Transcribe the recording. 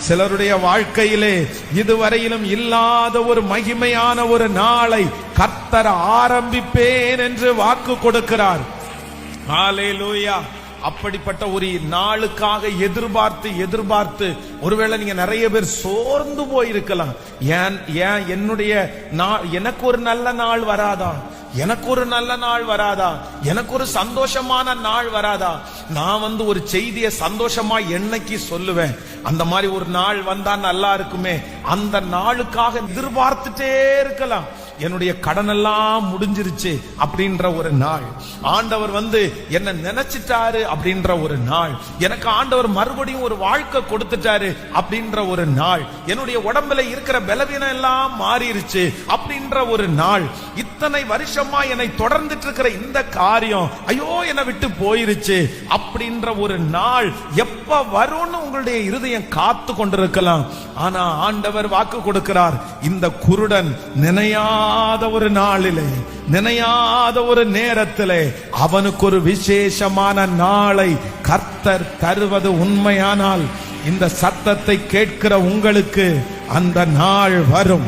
சிலருடைய வாழ்க்கையிலே இதுவரையிலும் இல்லாத ஒரு மகிமையான ஒரு நாளை கர்த்தர் ஆரம்பிப்பேன் என்று வாக்கு கொடுக்கிறார். ஹல்லேலூயா. அப்படிப்பட்ட ஒரு நாளுக்காக எதிர்பார்த்து ஒருவேளை நீங்க நிறைய பேர் சோர்ந்து போயிருக்கலாம். எனக்கு ஒரு நல்ல நாள் வராதா, எனக்கு ஒரு நல்ல நாள் வராதா, எனக்கு ஒரு சந்தோஷமான நாள் வராதா, நான் ஒரு செய்தியை சந்தோஷமா என்னைக்கு சொல்லுவேன், அந்த மாதிரி ஒரு நாள் வந்தா நல்லா இருக்குமே, அந்த நாளுக்காக எதிர்பார்த்துட்டே இருக்கலாம். என்னுடைய கடன் எல்லாம் முடிஞ்சிருச்சு அப்படின்ற ஒரு நாள், ஆண்டவர் என்ன நினைச்சிட்டாரு அப்படின்ற ஒரு நாள், எனக்கு ஆண்டவர் மறுபடியும் ஒரு வாழ்க்கை கொடுத்துட்டாரு அப்படின்ற ஒரு நாள், என்னுடைய உடம்புல இருக்கிற பலவீனம் எல்லாம் மாறிடுச்சு அப்படின்ற ஒரு நாள், இத்தனை வருஷமா என்னை தொடர்ந்துட்டு இருக்கிற இந்த காரியம் ஐயோ என்னை விட்டு போயிருச்சு அப்படின்ற ஒரு நாள் எப்ப வரும்னு உங்களுடைய இருதயம் காத்து கொண்டிருக்கலாம். ஆனா ஆண்டவர் வாக்கு கொடுக்கிறார், இந்த குருடன் நினையாத ஒரு நாளிலே, நினையாத ஒரு நேரத்திலே அவனுக்கு ஒரு விசேஷமான நாளை கர்த்தர் தருவது உண்மையானால் இந்த சத்தத்தை கேட்கிற உங்களுக்கு அந்த நாள் வரும்.